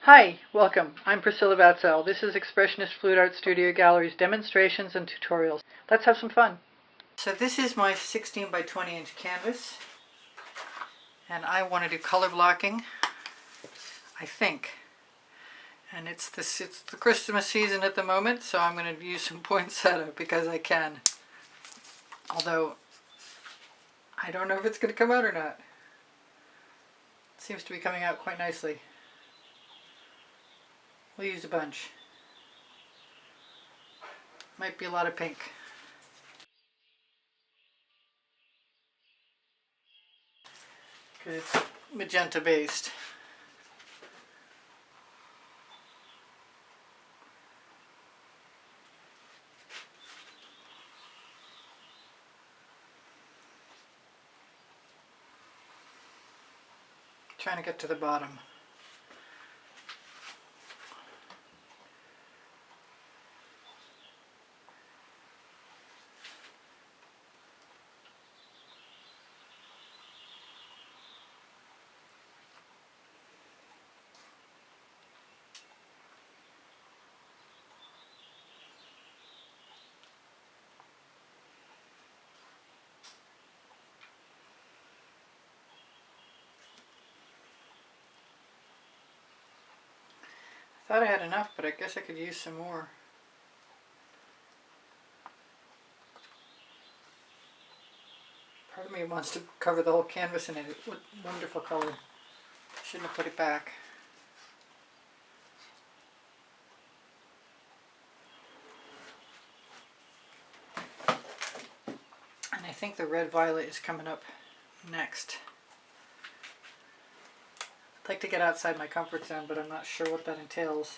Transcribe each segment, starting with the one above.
Hi, welcome. I'm Priscilla Batzell. This is Expressionist Fluid Art Studio Gallery's demonstrations and tutorials. Let's have some fun. So this is my 16 by 20 inch canvas, and I want to do color blocking, I think. And it's the Christmas season at the moment, so I'm going to use some poinsettia because I can. Although, I don't know if it's going to come out or not. It seems to be coming out quite nicely. We'll use a bunch. Might be a lot of pink. Because it's magenta based. Trying to get to the bottom. Thought I had enough, but I guess I could use some more. Part of me wants to cover the whole canvas in it. What wonderful color. Shouldn't have put it back. And I think the red violet is coming up next. I'd like to get outside my comfort zone, but I'm not sure what that entails.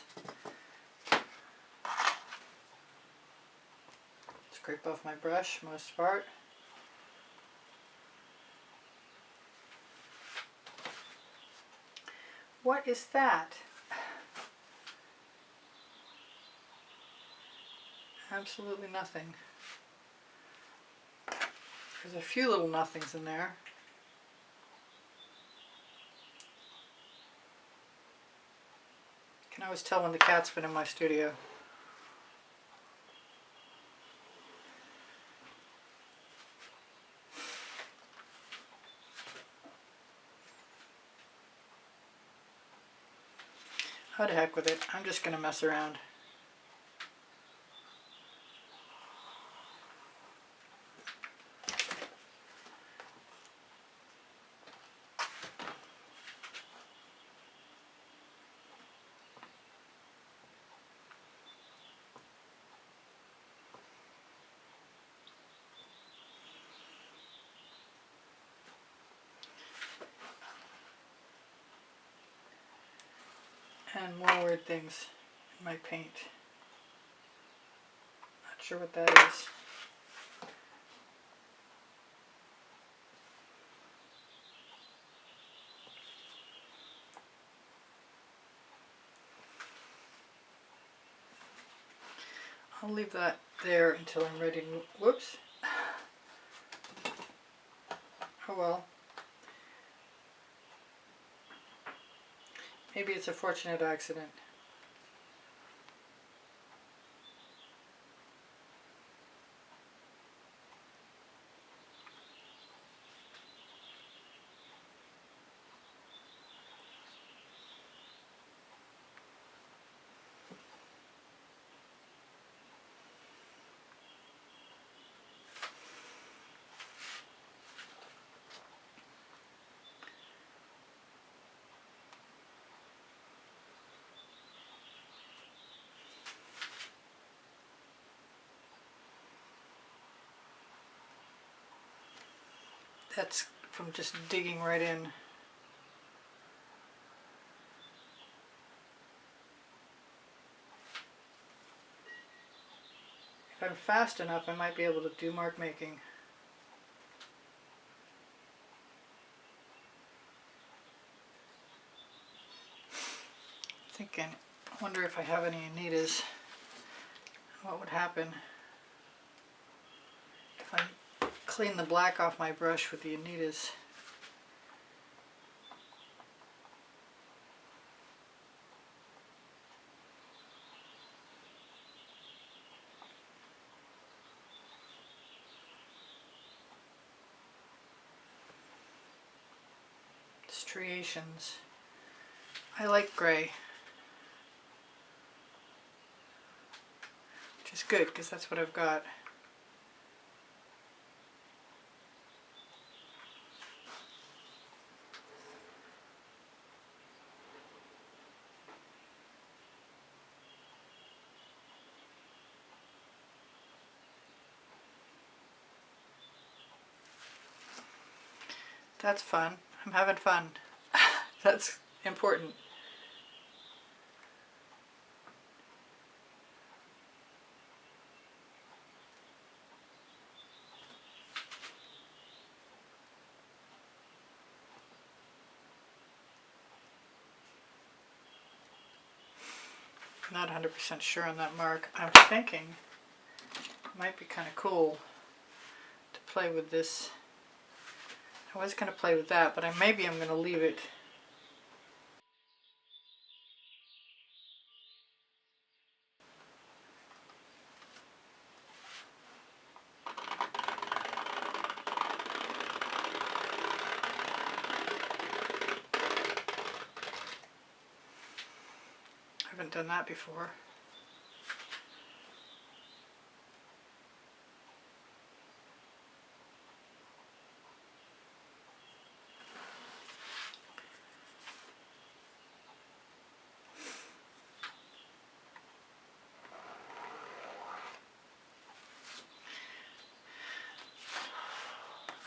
Scrape off my brush, most part. What is that? Absolutely nothing. There's a few little nothings in there. I can always tell when the cat's been in my studio. How the heck with it? I'm just going to mess around. And more weird things in my paint. Not sure what that is. I'll leave that there until I'm ready to, whoops. Oh well. Maybe it's a fortunate accident. That's from just digging right in. If I'm fast enough, I might be able to do mark making. Thinking, I wonder if I have any Anitas. What would happen if I clean the black off my brush with the Anitas? striations. I like gray, which is good because that's what I've got. That's fun. I'm having fun. That's important. Not 100% sure on that mark. I'm thinking it might be kind of cool to play with this. I was going to play with that, but maybe I'm going to leave it. I haven't done that before.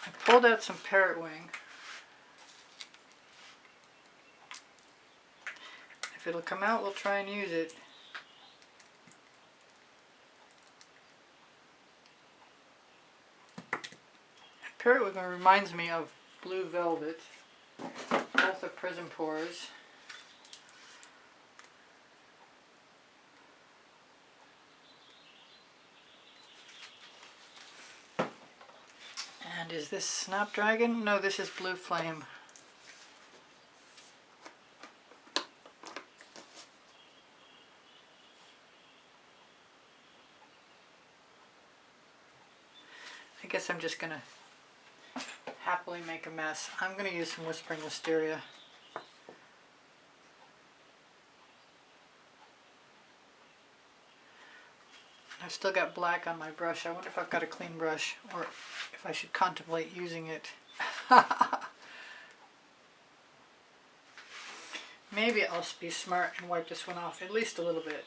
I pulled out some parrot wing. If it'll come out, we'll try and use it. Parrot wing reminds me of blue velvet. Both are Prizm pores. And is this Snapdragon? No, this is Blue Flame. I guess I'm just gonna happily make a mess. I'm gonna use some Whispering Wisteria. I've still got black on my brush. I wonder if I've got a clean brush or if I should contemplate using it. Maybe I'll be smart and wipe this one off at least a little bit.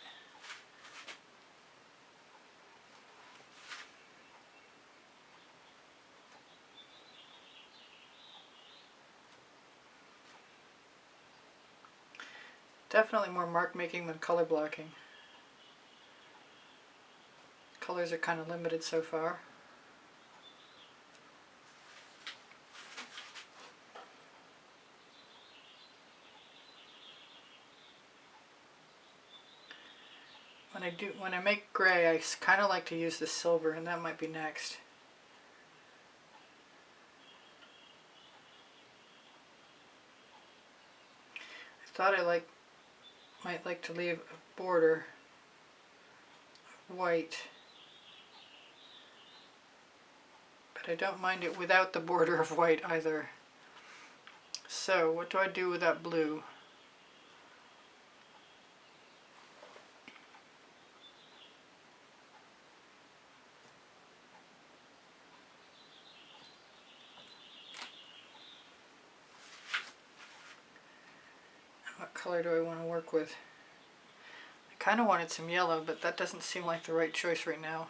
Definitely more mark making than color blocking. Colors are kind of limited so far. When I make gray, I kind of like to use the silver, and that might be next. I thought I might like to leave a border of white, but I don't mind it without the border of white either. So what do I do with that blue? What color do I want to work with? I kind of wanted some yellow, but that doesn't seem like the right choice right now.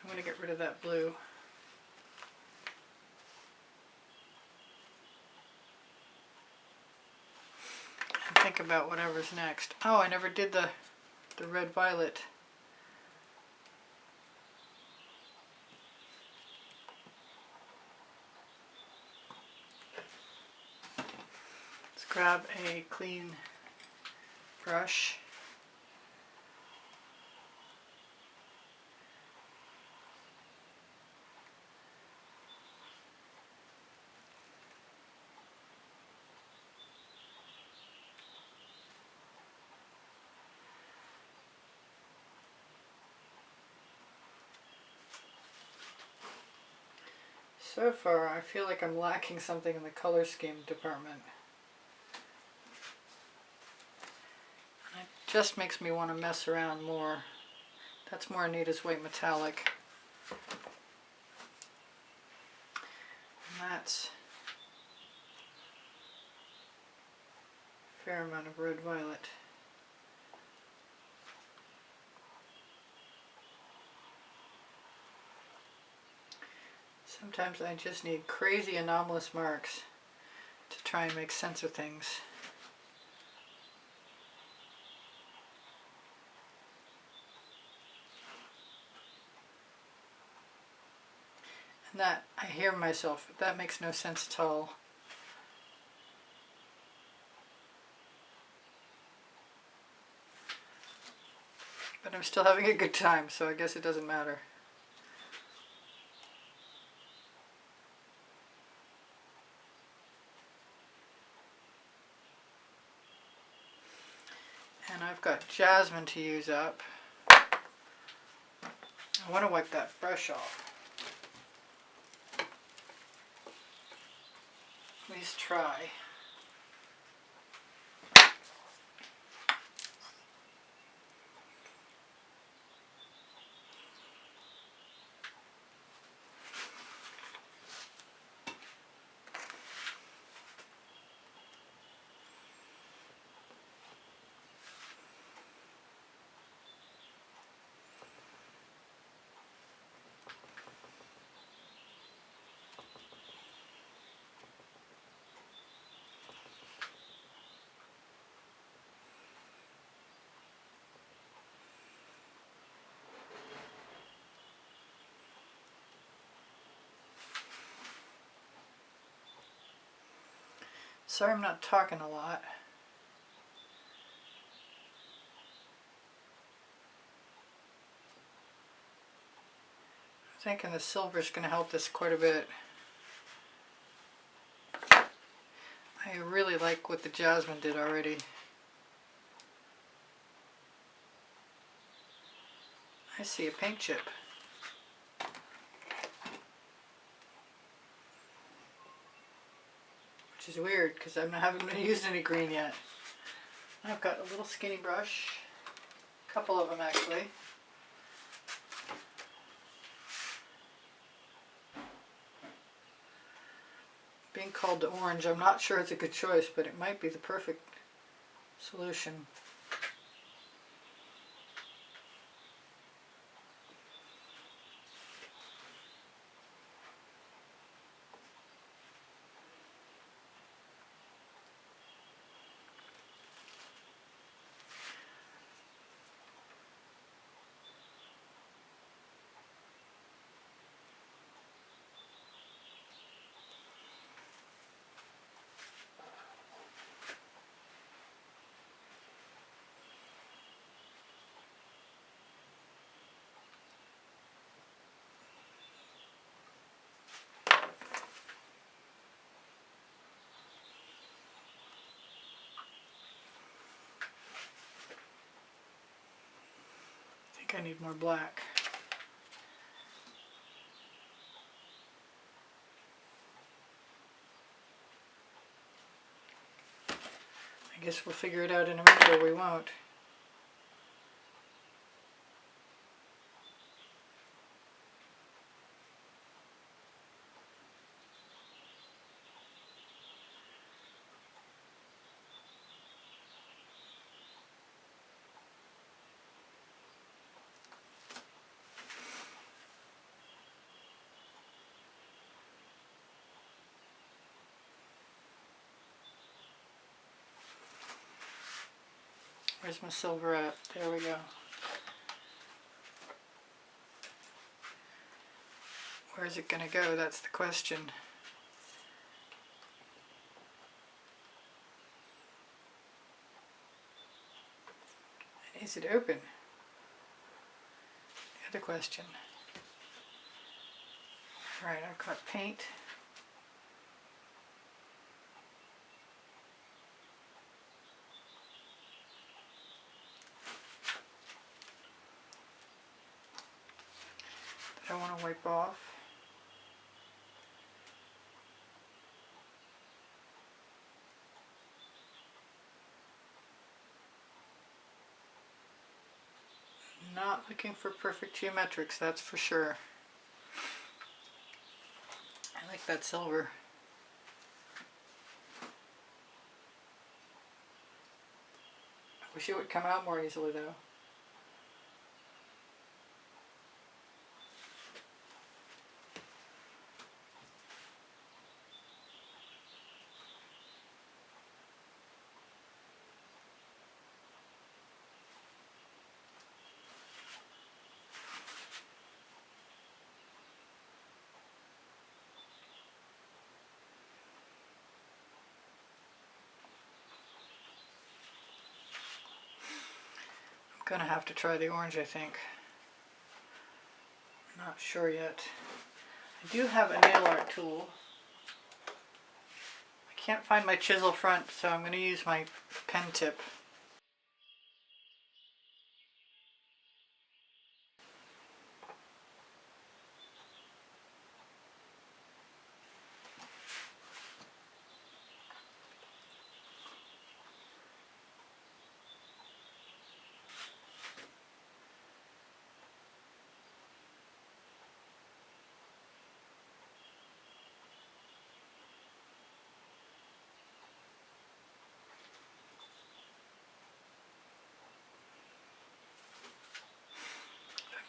I'm going to get rid of that blue. And think about whatever's next. Oh, I never did the red-violet. Grab a clean brush. So far, I feel like I'm lacking something in the color scheme department. It just makes me want to mess around more. That's more Anita's White Metallic. And that's a fair amount of Red Violet. Sometimes I just need crazy anomalous marks to try and make sense of things. And that, I hear myself, that makes no sense at all. But I'm still having a good time, so I guess it doesn't matter. And I've got jasmine to use up. I want to wipe that brush off. At least try. Sorry I'm not talking a lot. I'm thinking the silver's going to help this quite a bit. I really like what the jasmine did already. I see a paint chip. Which is weird because I haven't used any green yet. I've got a little skinny brush, a couple of them actually. Being called to orange, I'm not sure it's a good choice, but it might be the perfect solution. I need more black. I guess we'll figure it out in a minute or we won't. Where's my silver at? There we go. Where's it going to go? That's the question. Is it open? The other question. Alright, I've got paint. I want to wipe off. Not looking for perfect geometrics, that's for sure. I like that silver. I wish it would come out more easily though. I'm gonna have to try the orange, I think. I'm not sure yet. I do have a nail art tool. I can't find my chisel front, so I'm going to use my pen tip.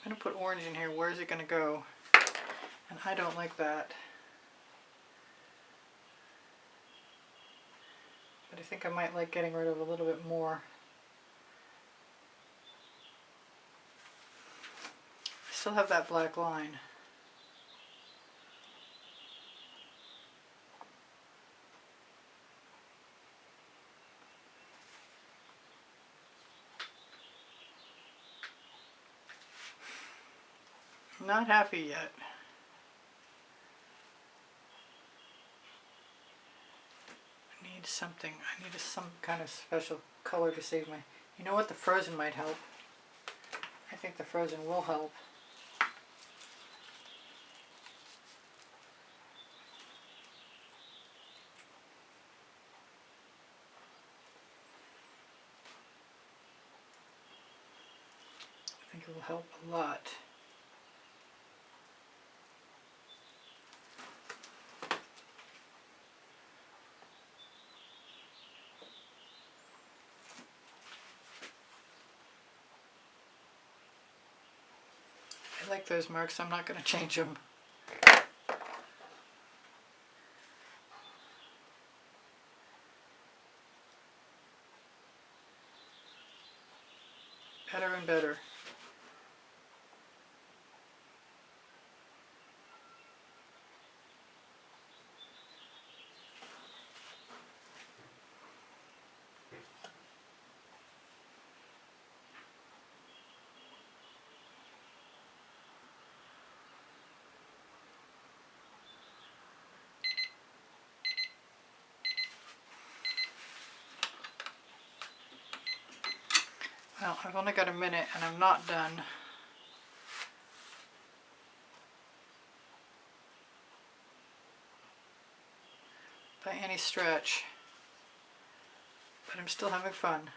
I'm going to put orange in here. Where is it going to go? And I don't like that. But I think I might like getting rid of a little bit more. I still have that black line. Not happy yet. I need something. I need some kind of special color to save my... You know what? The Frozen might help. I think the Frozen will help. I think it will help a lot. I like those marks, I'm not going to change them. Better and better. Well, I've only got a minute and I'm not done. By any stretch. But I'm still having fun.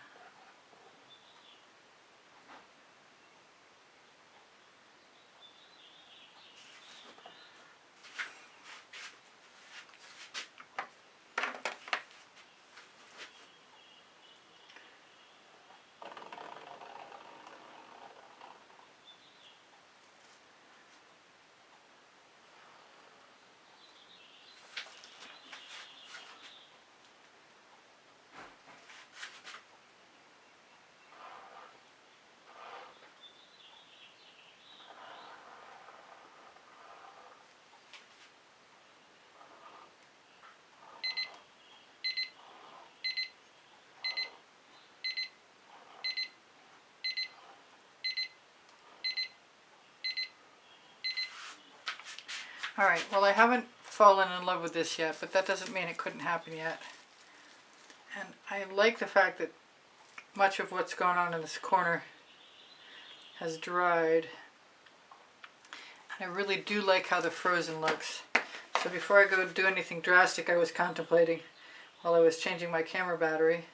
Alright, well I haven't fallen in love with this yet, but that doesn't mean it couldn't happen yet. And I like the fact that much of what's going on in this corner has dried. And I really do like how the Frozen looks. So before I go do anything drastic, I was contemplating while I was changing my camera battery.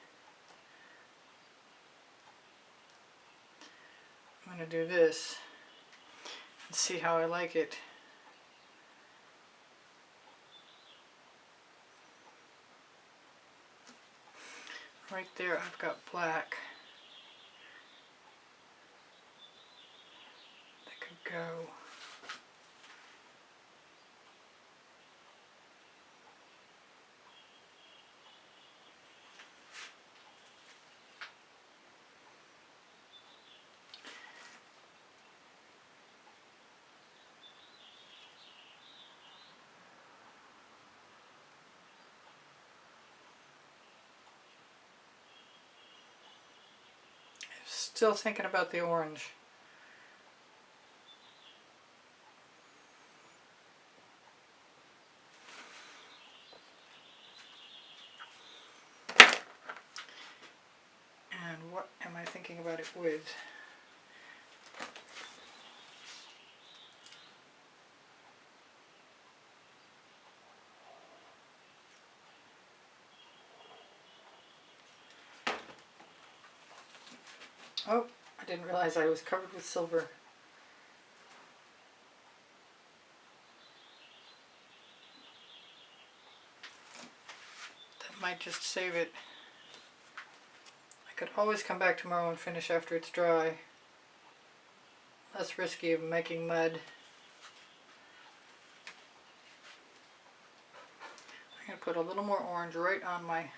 I'm going to do this and see how I like it. Right there I've got black that could go. Still thinking about the orange. And what am I thinking about it with? Oh, I didn't realize I was covered with silver. That might just save it. I could always come back tomorrow and finish after it's dry. Less risky of making mud. I'm going to put a little more orange right on my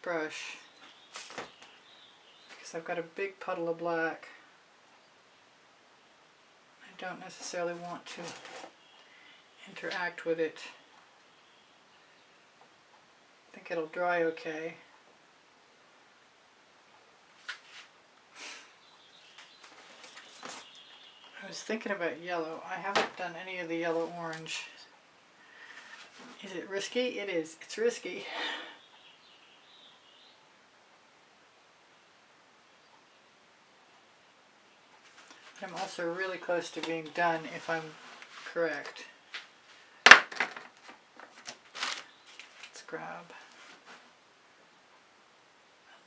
brush because I've got a big puddle of black. I don't necessarily want to interact with it. I think it'll dry okay. I was thinking about yellow. I haven't done any of the yellow orange. Is it risky? It is. It's risky. I'm also really close to being done if I'm correct. Let's grab.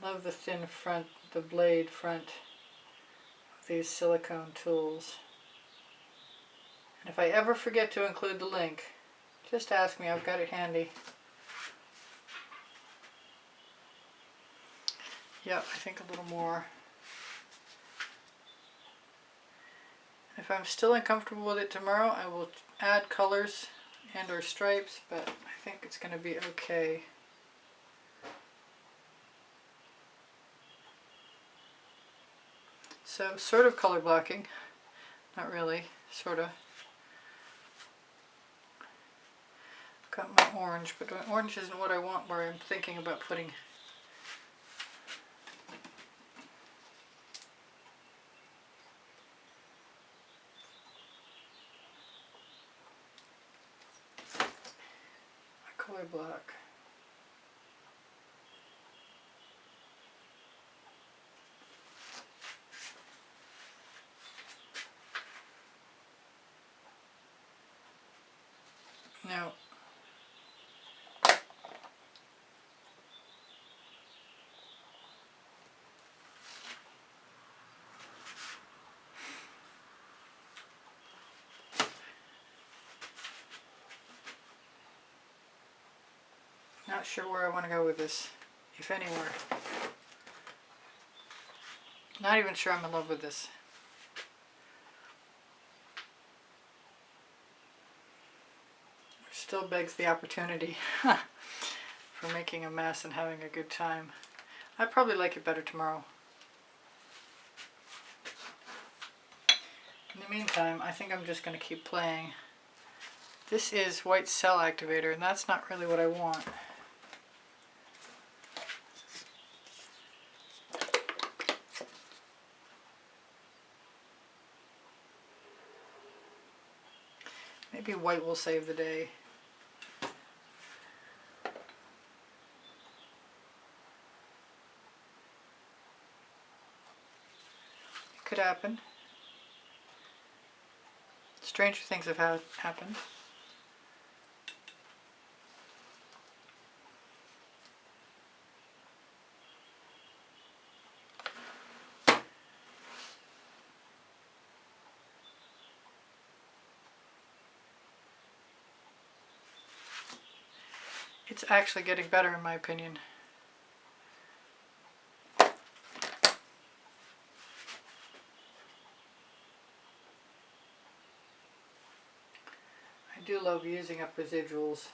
I love the thin front, the blade front of these silicone tools. And if I ever forget to include the link, just ask me, I've got it handy. Yep, I think a little more. If I'm still uncomfortable with it tomorrow, I will add colors and or stripes, but I think it's going to be okay. So, sort of color blocking. Not really, sort of. Got my orange, but my orange isn't what I want where I'm thinking about putting. Color block. Now, not sure where I want to go with this, if anywhere. Not even sure I'm in love with this. Which still begs the opportunity for making a mess and having a good time. I'd probably like it better tomorrow. In the meantime, I think I'm just going to keep playing. This is white cell activator, and that's not really what I want. Maybe white will save the day. It could happen. Stranger things have happened. It's actually getting better in my opinion. I do love using up residuals.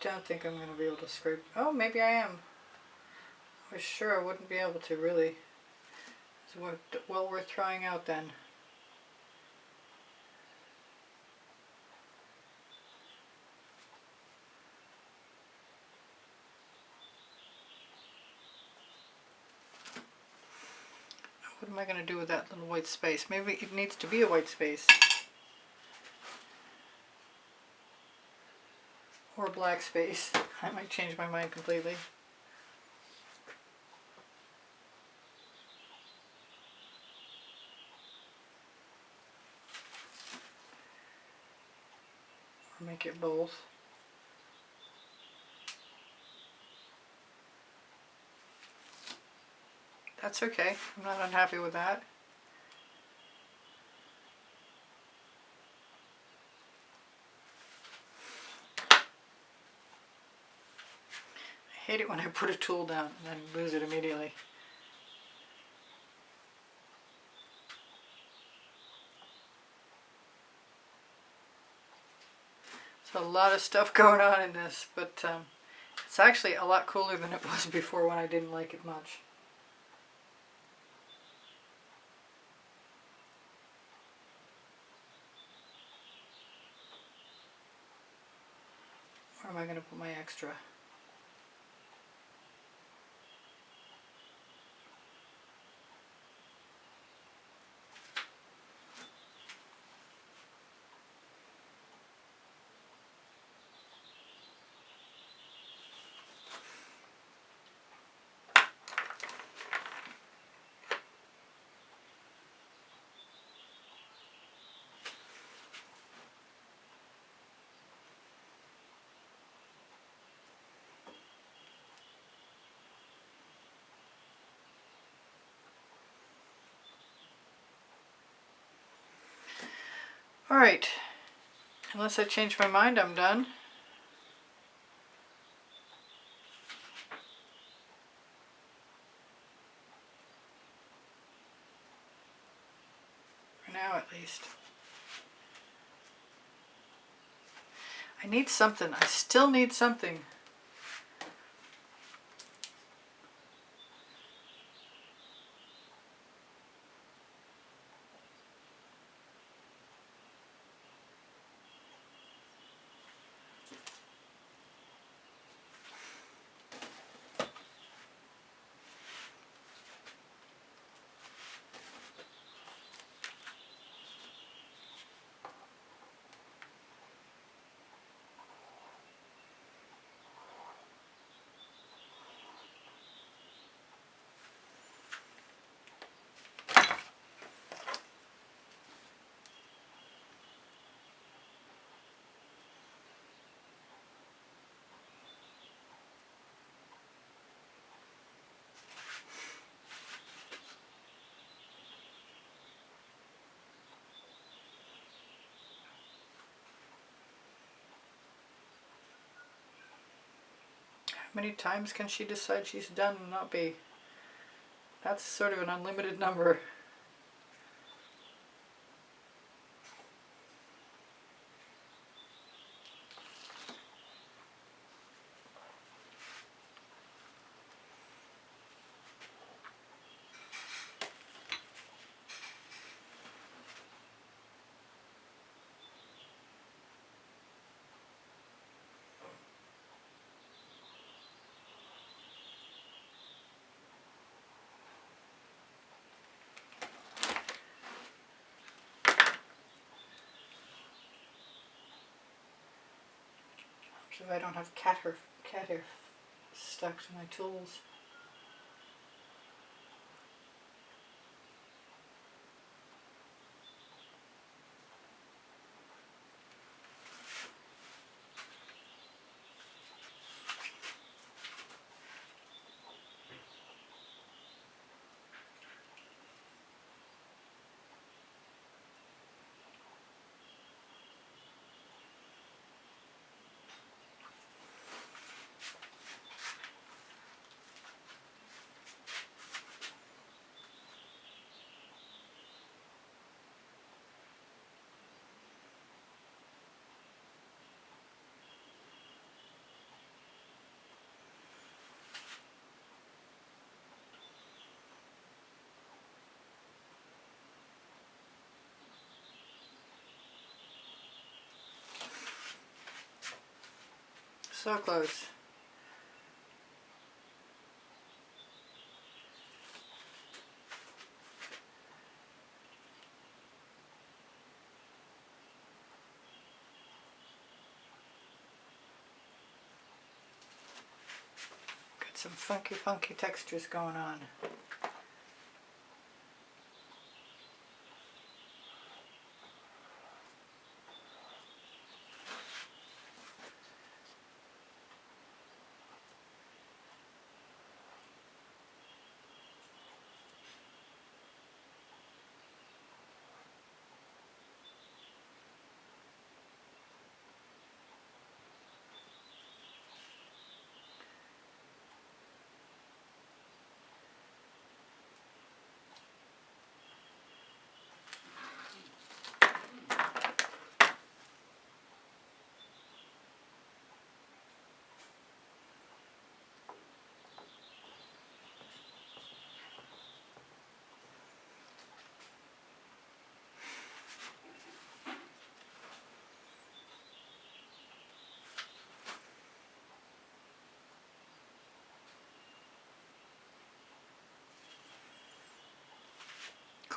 Don't think I'm going to be able to scrape. Oh, maybe I am. I was sure I wouldn't be able to, really. It's well worth trying out then. What am I going to do with that little white space? Maybe it needs to be a white space. Or a black space. I might change my mind completely. Or make it both. That's okay. I'm not unhappy with that. I hate it when I put a tool down and then lose it immediately. So a lot of stuff going on in this, but it's actually a lot cooler than it was before when I didn't like it much. Where am I going to put my extra? Alright, unless I change my mind, I'm done. For now, at least. I need something. I still need something. How many times can she decide she's done and not be? That's sort of an unlimited number. so I don't have cat hair stuck to my tools. So close. Got some funky textures going on.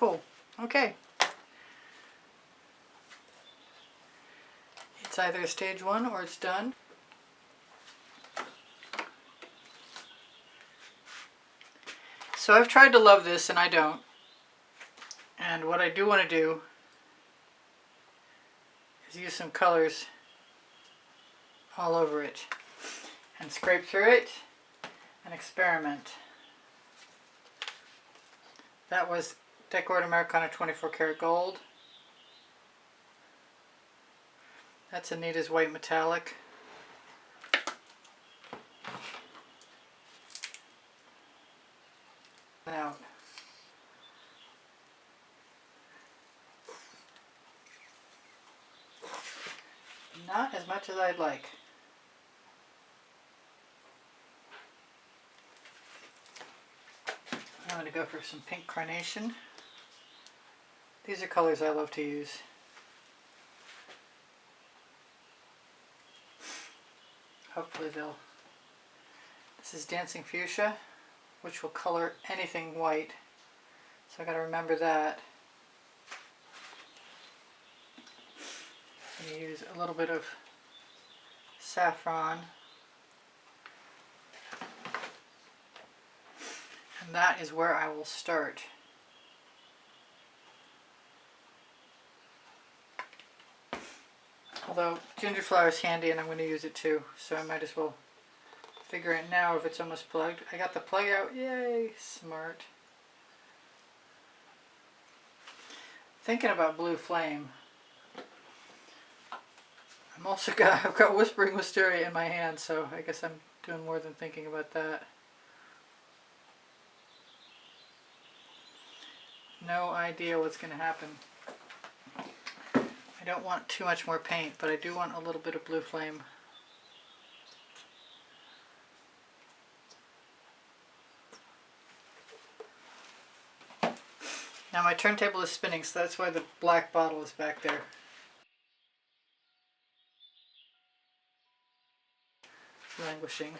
Cool. Okay. It's either stage 1 or it's done. So I've tried to love this and I don't. And what I do want to do is use some colors all over it and scrape through it and experiment. That was Decorated Americana 24 karat gold. That's Anita's white metallic. Out. Not as much as I'd like. I'm going to go for some pink carnation. These are colors I love to use. Hopefully they'll... This is Dancing Fuchsia, which will color anything white. So I got to remember that. I'm going to use a little bit of saffron. And that is where I will start. Although ginger flower is handy and I'm going to use it too, so I might as well figure it now if it's almost plugged. I got the plug out, yay, smart. Thinking about blue flame. I've got Whispering Wisteria in my hand, so I guess I'm doing more than thinking about that. No idea what's going to happen. I don't want too much more paint, but I do want a little bit of blue flame. Now my turntable is spinning, so that's why the black bottle is back there. Languishing.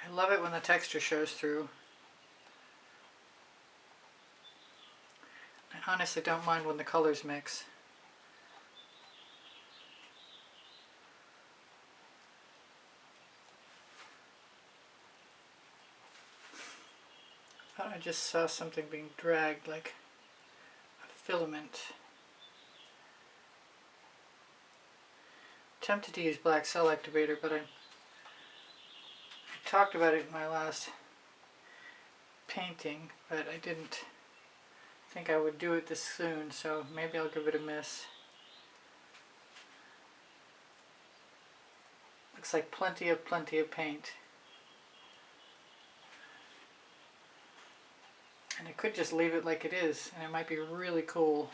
I love it when the texture shows through. I honestly don't mind when the colors mix. I just saw something being dragged like a filament. Tempted to use black cell activator, but I talked about it in my last painting, but I didn't think I would do it this soon, so maybe I'll give it a miss. Looks like plenty of paint. And I could just leave it like it is, and it might be really cool.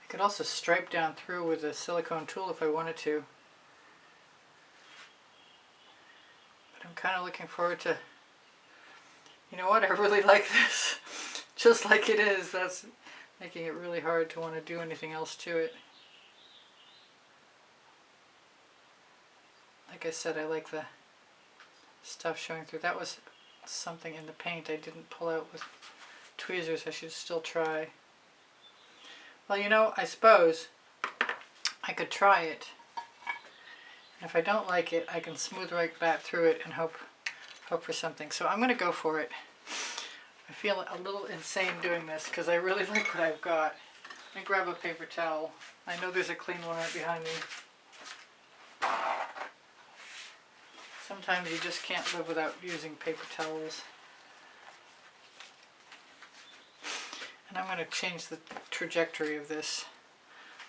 I could also stripe down through with a silicone tool if I wanted to. But I'm kind of looking forward to, you know what, I really like this. Just like it is, that's making it really hard to want to do anything else to it. Like I said, I like the stuff showing through. That was something in the paint I didn't pull out with tweezers. I should still try. Well, you know, I suppose I could try it. And if I don't like it, I can smooth right back through it and hope for something. So I'm going to go for it. I feel a little insane doing this because I really like what I've got. Let me grab a paper towel. I know there's a clean one right behind me. Sometimes you just can't live without using paper towels. And I'm going to change the trajectory of this.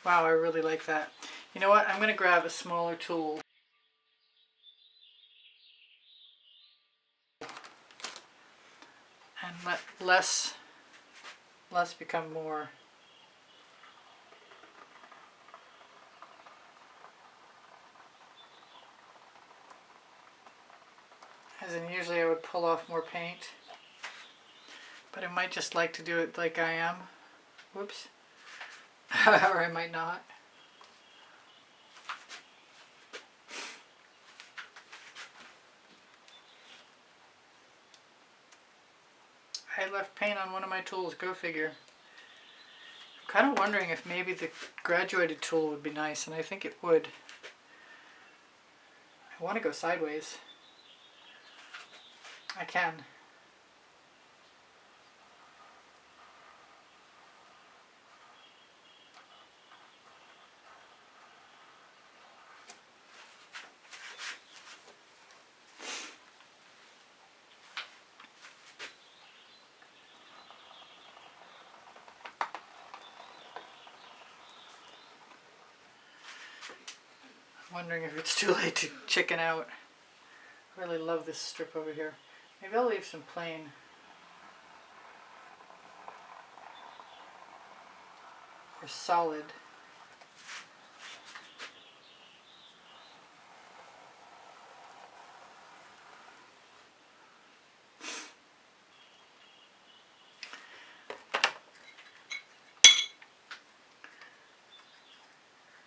Wow, I really like that. You know what? I'm going to grab a smaller tool. And let less become more. As in, usually I would pull off more paint, but I might just like to do it like I am. Whoops. Or I might not. I left paint on one of my tools, go figure. I'm kind of wondering if maybe the graduated tool would be nice, and I think it would. I want to go sideways. I can. I'm wondering if it's too late to chicken out. I really love this strip over here. Maybe I'll leave some plain. Or solid.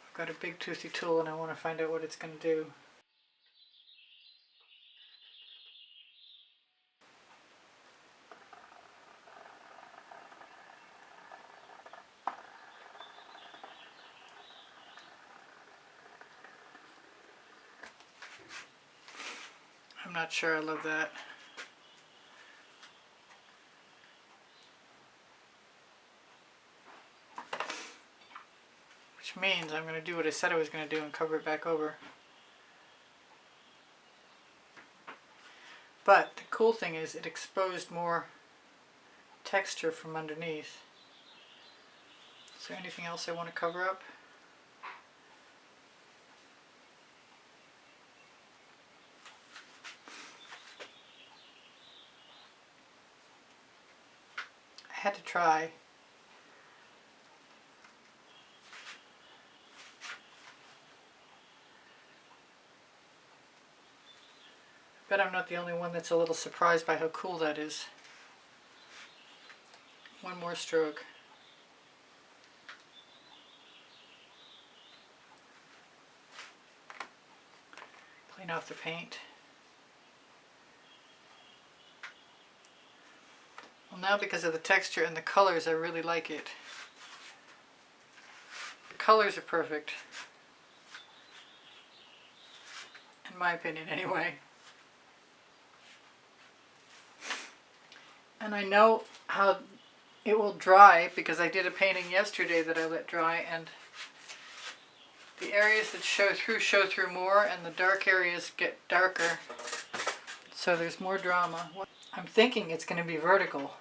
I've got a big toothy tool and I want to find out what it's going to do. I'm not sure I love that. Which means I'm going to do what I said I was going to do and cover it back over. But the cool thing is it exposed more texture from underneath. Is there anything else I want to cover up? I had to try. I bet I'm not the only one that's a little surprised by how cool that is. One more stroke. clean off the paint. Well, now because of the texture and the colors, I really like it. The colors are perfect. In my opinion, anyway. And I know how it will dry because I did a painting yesterday that I let dry, and the areas that show through more, and the dark areas get darker. So there's more drama. I'm thinking it's going to be vertical.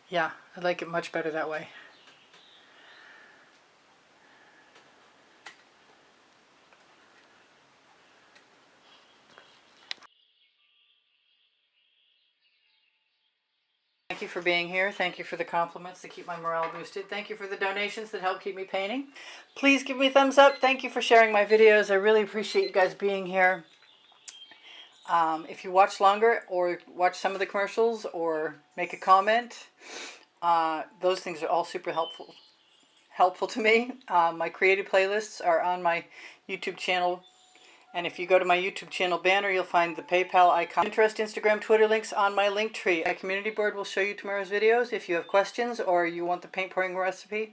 Yeah, I like it much better that way. Thank you for being here. Thank you for the compliments that keep my morale boosted. Thank you for the donations that help keep me painting. Please give me a thumbs up. Thank you for sharing my videos. I really appreciate you guys being here. If you watch longer or watch some of the commercials or make a comment, those things are all super helpful to me. My creative playlists are on my YouTube channel. And if you go to my YouTube channel banner, you'll find the PayPal icon. Pinterest, Instagram, Twitter links on my link tree. My community board will show you tomorrow's videos. If you have questions or you want the paint pouring recipe,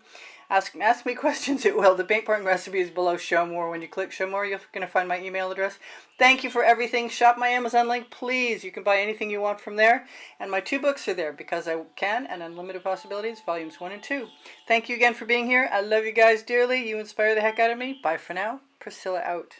ask me questions, it will. The paint pouring recipe is below Show More. When you click Show More, you're going to find my email address. Thank you for everything. Shop my Amazon link, please. You can buy anything you want from there. And my 2 books are there, Because I Can and Unlimited Possibilities, Volumes 1 and 2. Thank you again for being here. I love you guys dearly. You inspire the heck out of me. Bye for now. Priscilla out.